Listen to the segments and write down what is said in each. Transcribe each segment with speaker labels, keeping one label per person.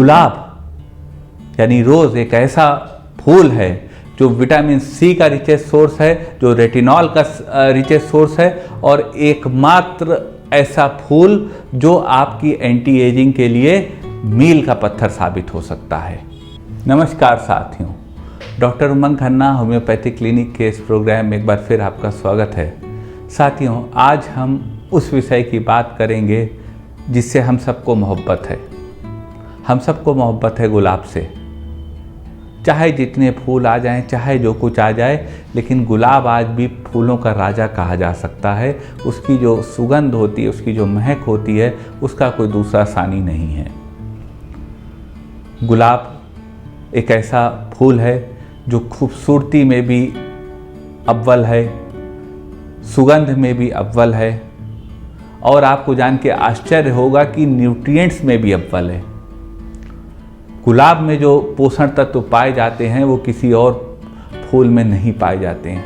Speaker 1: गुलाब यानी रोज़ एक ऐसा फूल है जो विटामिन सी का रिचेस्ट सोर्स है, जो रेटिनॉल का रिचेस्ट सोर्स है, और एकमात्र ऐसा फूल जो आपकी एंटी एजिंग के लिए मील का पत्थर साबित हो सकता है। नमस्कार साथियों, डॉक्टर उमंग खन्ना होम्योपैथिक क्लिनिक के इस प्रोग्राम में एक बार फिर आपका स्वागत है। साथियों, आज हम उस विषय की बात करेंगे जिससे हम सबको मोहब्बत है। हम सबको मोहब्बत है गुलाब से। चाहे जितने फूल आ जाएं, चाहे जो कुछ आ जाए, लेकिन गुलाब आज भी फूलों का राजा कहा जा सकता है। उसकी जो सुगंध होती है, उसकी जो महक होती है, उसका कोई दूसरा सानी नहीं है। गुलाब एक ऐसा फूल है जो खूबसूरती में भी अव्वल है, सुगंध में भी अव्वल है, और आपको जान के आश्चर्य होगा कि न्यूट्रिएंट्स में भी अव्वल है। गुलाब में जो पोषण तत्व पाए जाते हैं वो किसी और फूल में नहीं पाए जाते हैं।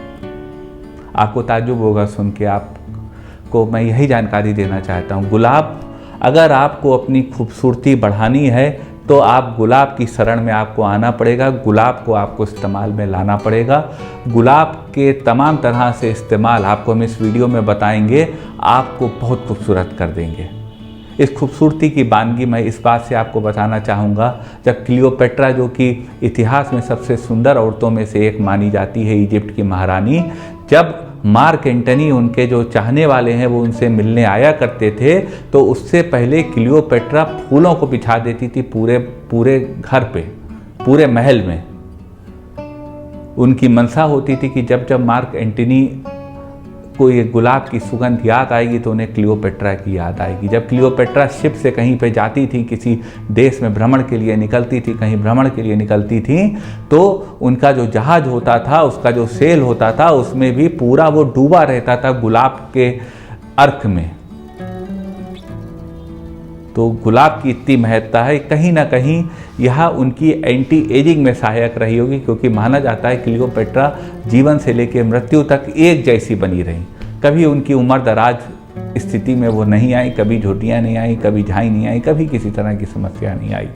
Speaker 1: आपको ताज्जुब होगा सुन के, आपको मैं यही जानकारी देना चाहता हूँ। गुलाब, अगर आपको अपनी खूबसूरती बढ़ानी है तो आप गुलाब की शरण में आपको आना पड़ेगा। गुलाब को आपको इस्तेमाल में लाना पड़ेगा। गुलाब के तमाम तरह से इस्तेमाल आपको हम इस वीडियो में बताएंगे, आपको बहुत खूबसूरत कर देंगे। इस खूबसूरती की वानगी मैं इस बात से आपको बताना चाहूँगा, जब क्लियोपेट्रा, जो कि इतिहास में सबसे सुंदर औरतों में से एक मानी जाती है, इजिप्ट की महारानी, जब मार्क एंटनी, उनके जो चाहने वाले हैं, वो उनसे मिलने आया करते थे, तो उससे पहले क्लियोपेट्रा फूलों को बिछा देती थी पूरे घर पे, पूरे महल में। उनकी मनसा होती थी कि जब जब मार्क एंटनी को ये गुलाब की सुगंध याद आएगी तो उन्हें क्लियोपेट्रा की याद आएगी। जब क्लियोपेट्रा शिप से कहीं पे जाती थी, किसी देश में भ्रमण के लिए निकलती थी, कहीं भ्रमण के लिए निकलती थी, तो उनका जो जहाज होता था, उसका जो सेल होता था, उसमें भी पूरा वो डूबा रहता था गुलाब के अर्क में। तो गुलाब की इतनी महत्ता है, कहीं ना कहीं यह उनकी एंटी एजिंग में सहायक रही होगी, क्योंकि माना जाता है क्लियोपेट्रा जीवन से लेकर मृत्यु तक एक जैसी बनी रही। कभी उनकी उम्र दराज स्थिति में वो नहीं आई, कभी झुर्रियाँ नहीं आई, कभी झाई नहीं आई, कभी किसी तरह की समस्या नहीं आई।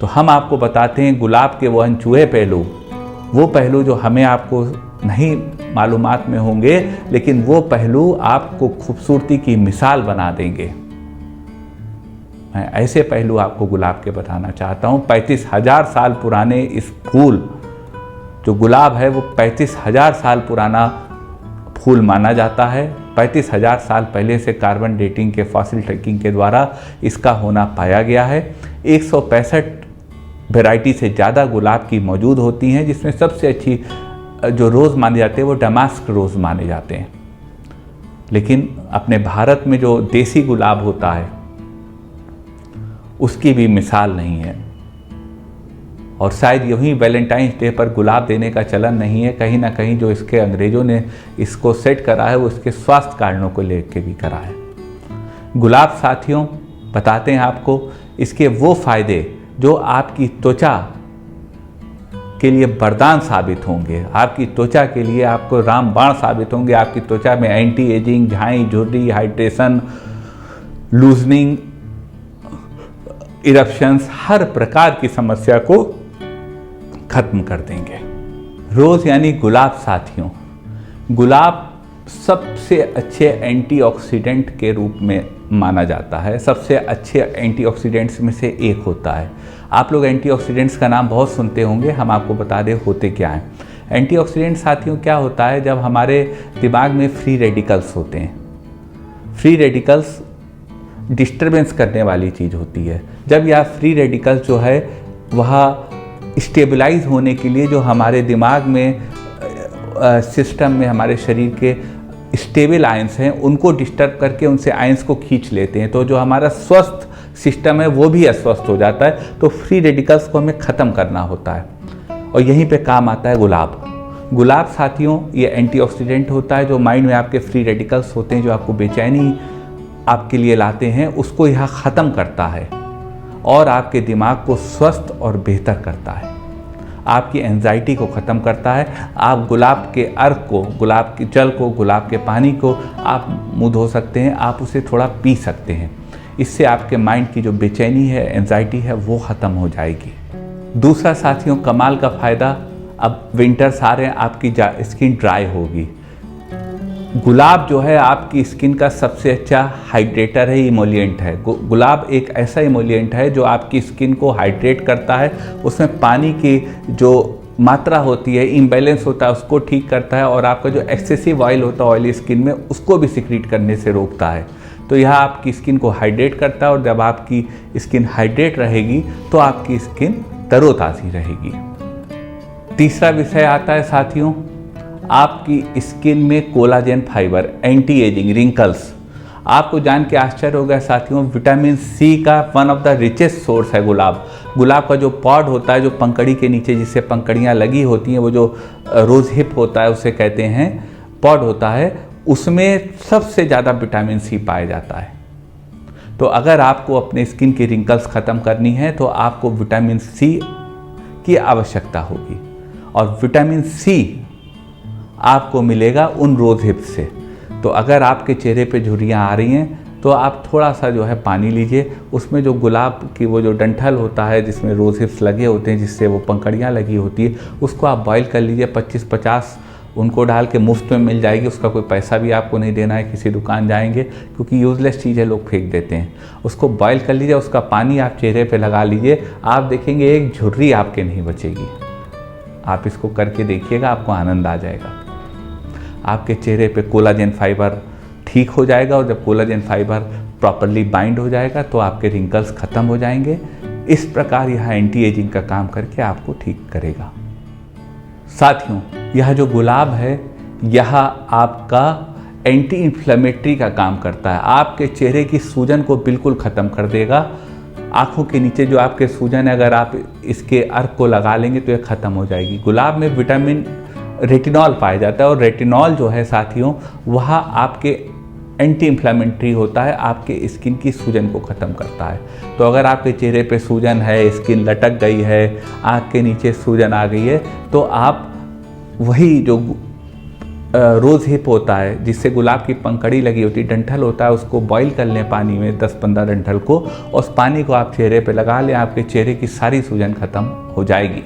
Speaker 1: तो हम आपको बताते हैं गुलाब के वो अनछुए पहलू, वो पहलू जो हमें आपको नहीं मालूमात में होंगे, लेकिन वो पहलू आपको खूबसूरती की मिसाल बना देंगे। मैं ऐसे पहलू आपको गुलाब के बताना चाहता हूँ। 35,000 साल पुराने इस फूल, जो गुलाब है, वो 35,000 साल पुराना फूल माना जाता है। 35,000 साल पहले से कार्बन डेटिंग के, फॉसिल ट्रैकिंग के द्वारा इसका होना पाया गया है। 165 वैरायटी से ज़्यादा गुलाब की मौजूद होती हैं, जिसमें सबसे अच्छी जो रोज़ माने जाते हैं वो डमास्क रोज़ माने जाते हैं। लेकिन अपने भारत में जो देसी गुलाब होता है उसकी भी मिसाल नहीं है। और शायद यही वैलेंटाइंस डे पर गुलाब देने का चलन नहीं है। कहीं ना कहीं जो इसके अंग्रेज़ों ने इसको सेट करा है, वो इसके स्वास्थ्य कारणों को लेकर भी करा है। गुलाब साथियों, बताते हैं आपको इसके वो फायदे जो आपकी त्वचा के लिए वरदान साबित होंगे, आपकी त्वचा के लिए आपको रामबाण साबित होंगे। आपकी त्वचा में एंटी एजिंग, झाई, झुर्री, हाइड्रेशन, लूजनिंग, इरप्शंस, हर प्रकार की समस्या को खत्म कर देंगे। रोज़ यानी गुलाब साथियों, गुलाब सबसे अच्छे एंटीऑक्सीडेंट के रूप में माना जाता है। सबसे अच्छे एंटीऑक्सीडेंट्स में से एक होता है। आप लोग एंटीऑक्सीडेंट्स का नाम बहुत सुनते होंगे, हम आपको बता दें होते क्या हैं। एंटीऑक्सीडेंट साथियों क्या होता है, जब हमारे दिमाग में फ्री रेडिकल्स होते हैं। फ्री रेडिकल्स डिस्टर्बेंस करने वाली चीज़ होती है। जब यह फ्री रेडिकल्स जो है वह स्टेबलाइज होने के लिए, जो हमारे दिमाग में सिस्टम में हमारे शरीर के स्टेबल आयंस हैं, उनको डिस्टर्ब करके उनसे आयंस को खींच लेते हैं, तो जो हमारा स्वस्थ सिस्टम है वो भी अस्वस्थ हो जाता है। तो फ्री रेडिकल्स को हमें ख़त्म करना होता है, और यहीं पे काम आता है गुलाब। गुलाब साथियों ये एंटीऑक्सीडेंट होता है, जो माइंड में आपके फ्री रेडिकल्स होते हैं, जो आपको बेचैनी आपके लिए लाते हैं, उसको यह ख़त्म करता है और आपके दिमाग को स्वस्थ और बेहतर करता है। आपकी एंजाइटी को ख़त्म करता है। आप गुलाब के अर्क को, गुलाब के जल को, गुलाब के पानी को आप मुँह धो सकते हैं, आप उसे थोड़ा पी सकते हैं। इससे आपके माइंड की जो बेचैनी है, एंजाइटी है, वो ख़त्म हो जाएगी। दूसरा साथियों, कमाल का फ़ायदा, अब विंटर्स आ रहे हैं, आपकी स्किन ड्राई होगी। गुलाब जो है आपकी स्किन का सबसे अच्छा हाइड्रेटर है, इमोलिएंट है। गुलाब एक ऐसा इमोलिएंट है जो आपकी स्किन को हाइड्रेट करता है, उसमें पानी की जो मात्रा होती है, इम्बैलेंस होता है, उसको ठीक करता है, और आपका जो एक्सेसिव ऑयल होता है ऑयली स्किन में, उसको भी सिक्रीट करने से रोकता है। तो यह आपकी स्किन को हाइड्रेट करता है, और जब आपकी स्किन हाइड्रेट रहेगी तो आपकी स्किन तरोताज़ी रहेगी। तीसरा विषय आता है साथियों, आपकी स्किन में collagen fibre, anti ageing, wrinkles. आपको जान के आश्चर्य होगा साथियों, विटामिन सी का one of the richest source है गुलाब। गुलाब का जो पॉड होता है, जो पंखड़ी के नीचे जिससे पंखड़ियाँ लगी होती हैं, वो जो रोज हिप होता है उसे कहते हैं, पॉड होता है, उसमें सबसे ज़्यादा विटामिन सी पाया जाता है। तो अगर आपको अपने स्किन की रिंकल्स ख़त्म करनी है तो आपको विटामिन सी की आवश्यकता होगी, और विटामिन सी आपको मिलेगा उन रोज हिप से। तो अगर आपके चेहरे पे झुर्रियाँ आ रही हैं तो आप थोड़ा सा जो है पानी लीजिए, उसमें जो गुलाब की वो जो डंठल होता है जिसमें रोज हिप्स लगे होते हैं, जिससे वो पंखड़ियाँ लगी होती है, उसको आप बॉईल कर लीजिए। 25-50 उनको डाल के मुफ्त में मिल जाएगी, उसका कोई पैसा भी आपको नहीं देना है, किसी दुकान जाएंगे, क्योंकि यूज़लेस चीज़ है, लोग फेंक देते हैं। उसको बॉईल कर लीजिए, उसका पानी आप चेहरे पे लगा लीजिए, आप देखेंगे एक झुर्री आपके नहीं बचेगी। आप इसको करके देखिएगा, आपको आनंद आ जाएगा। आपके चेहरे पे कोलाजन फाइबर ठीक हो जाएगा, और जब कोलाजन फाइबर प्रॉपरली बाइंड हो जाएगा तो आपके रिंकल्स ख़त्म हो जाएंगे। इस प्रकार यह एंटी एजिंग का काम करके आपको ठीक करेगा। साथियों, यह जो गुलाब है यह आपका एंटी इन्फ्लेमेटरी का काम करता है, आपके चेहरे की सूजन को बिल्कुल ख़त्म कर देगा। आँखों के नीचे जो आपके सूजन है, अगर आप इसके अर्क को लगा लेंगे तो यह ख़त्म हो जाएगी। गुलाब में विटामिन रेटिनॉल पाया जाता है, और रेटिनॉल जो है साथियों वह आपके एंटी इन्फ्लेमेटरी होता है, आपके स्किन की सूजन को ख़त्म करता है। तो अगर आपके चेहरे पे सूजन है, स्किन लटक गई है, आँख के नीचे सूजन आ गई है, तो आप वही जो रोज़ हिप होता है जिससे गुलाब की पंखड़ी लगी होती है, डंठल होता है, उसको बॉईल कर लें पानी में 10-15 डंठल को, और उस पानी को आप चेहरे पे लगा लें, आपके चेहरे की सारी सूजन ख़त्म हो जाएगी।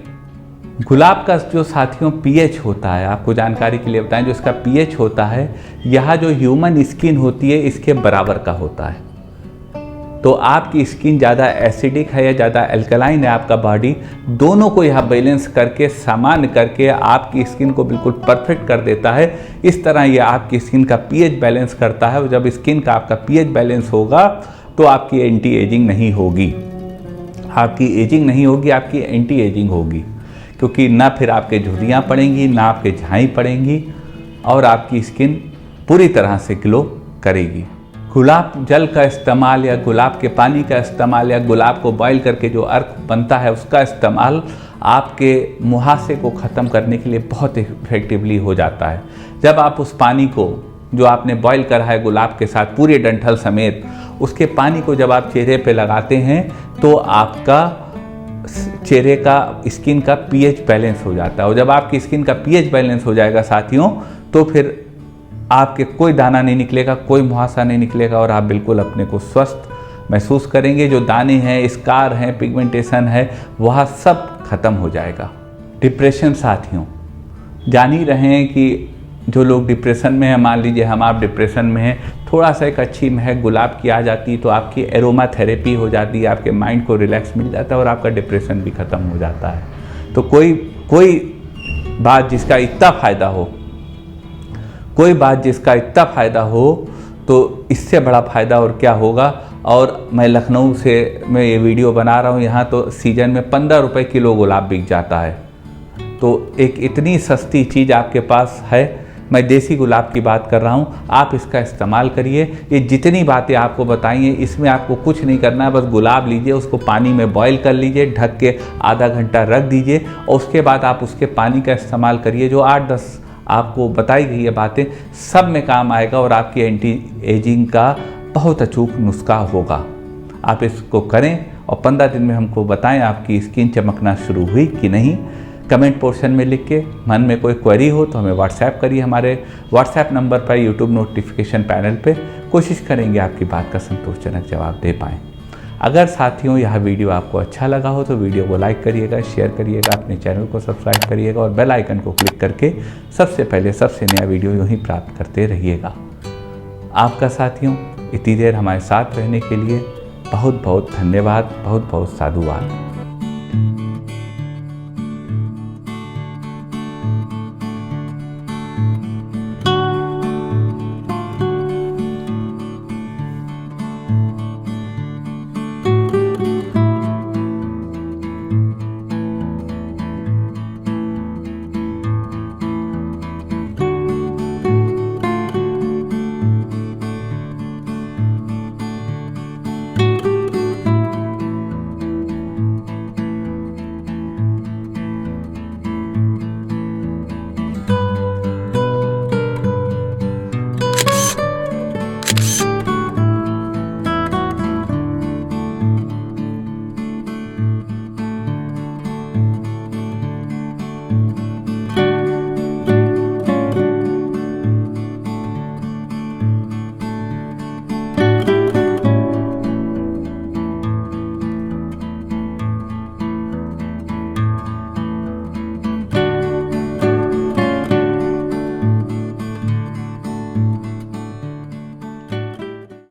Speaker 1: गुलाब का जो साथियों पीएच होता है, आपको जानकारी के लिए बताएं, जो इसका पीएच होता है यह जो ह्यूमन स्किन होती है इसके बराबर का होता है। तो आपकी स्किन ज़्यादा एसिडिक है या ज़्यादा एल्कलाइन है, आपका बॉडी, दोनों को यह बैलेंस करके, सामान्य करके आपकी स्किन को बिल्कुल परफेक्ट कर देता है। इस तरह यह आपकी स्किन का पीएच बैलेंस करता है, और जब स्किन का आपका पीएच बैलेंस होगा तो आपकी एंटी एजिंग नहीं होगी। आपकी एजिंग नहीं होगी, आपकी एंटी एजिंग होगी, क्योंकि ना फिर आपके झुर्रियाँ पड़ेंगी, ना आपके झाई पड़ेंगी, और आपकी स्किन पूरी तरह से ग्लो करेगी। गुलाब जल का इस्तेमाल या गुलाब के पानी का इस्तेमाल या गुलाब को बॉईल करके जो अर्क बनता है उसका इस्तेमाल आपके मुहासे को ख़त्म करने के लिए बहुत इफेक्टिवली हो जाता है। जब आप उस पानी को जो आपने बॉईल करा है गुलाब के साथ पूरे डंठल समेत, उसके पानी को जब आप चेहरे पे लगाते हैं तो आपका चेहरे का स्किन का पीएच बैलेंस हो जाता है। और जब आपकी स्किन का पीएच बैलेंस हो जाएगा साथियों, तो फिर आपके कोई दाना नहीं निकलेगा, कोई मुहासा नहीं निकलेगा, और आप बिल्कुल अपने को स्वस्थ महसूस करेंगे। जो दाने हैं, स्कार हैं, पिगमेंटेशन है, वह सब खत्म हो जाएगा। डिप्रेशन साथियों, जान ही रहे हैं कि जो लोग डिप्रेशन में हैं, मान लीजिए हम आप डिप्रेशन में हैं, थोड़ा सा एक अच्छी महक गुलाब की आ जाती है तो आपकी एरोमा थेरेपी हो जाती है, आपके माइंड को रिलैक्स मिल जाता है और आपका डिप्रेशन भी ख़त्म हो जाता है। तो कोई बात जिसका इतना फ़ायदा हो, कोई बात जिसका इतना फ़ायदा हो, तो इससे बड़ा फ़ायदा और क्या होगा। और मैं लखनऊ से मैं ये वीडियो बना रहा हूँ, यहाँ तो सीज़न में 15 रुपये किलो गुलाब बिक जाता है। तो एक इतनी सस्ती चीज़ आपके पास है। मैं देसी गुलाब की बात कर रहा हूँ, आप इसका इस्तेमाल करिए। ये जितनी बातें आपको बताई हैं इसमें आपको कुछ नहीं करना है, बस गुलाब लीजिए, उसको पानी में बॉईल कर लीजिए, ढक के आधा घंटा रख दीजिए, और उसके बाद आप उसके पानी का इस्तेमाल करिए। जो 8-10 आपको बताई गई ये बातें सब में काम आएगा, और आपकी एंटी एजिंग का बहुत अचूक नुस्खा होगा। आप इसको करें और 15 दिन में हमको बताएं आपकी स्किन चमकना शुरू हुई कि नहीं। कमेंट पोर्शन में लिख के, मन में कोई क्वेरी हो तो हमें व्हाट्सएप करिए, हमारे व्हाट्सएप नंबर पर, यूट्यूब नोटिफिकेशन पैनल पे। कोशिश करेंगे आपकी बात का संतोषजनक जवाब दे पाएँ। अगर साथियों यह वीडियो आपको अच्छा लगा हो तो वीडियो को लाइक करिएगा, शेयर करिएगा, अपने चैनल को सब्सक्राइब करिएगा और बेल आइकन को क्लिक करके सबसे पहले सबसे नया वीडियो यूँ ही प्राप्त करते रहिएगा। आपका साथियों इतनी देर हमारे साथ रहने के लिए बहुत बहुत धन्यवाद, बहुत बहुत साधुवाद।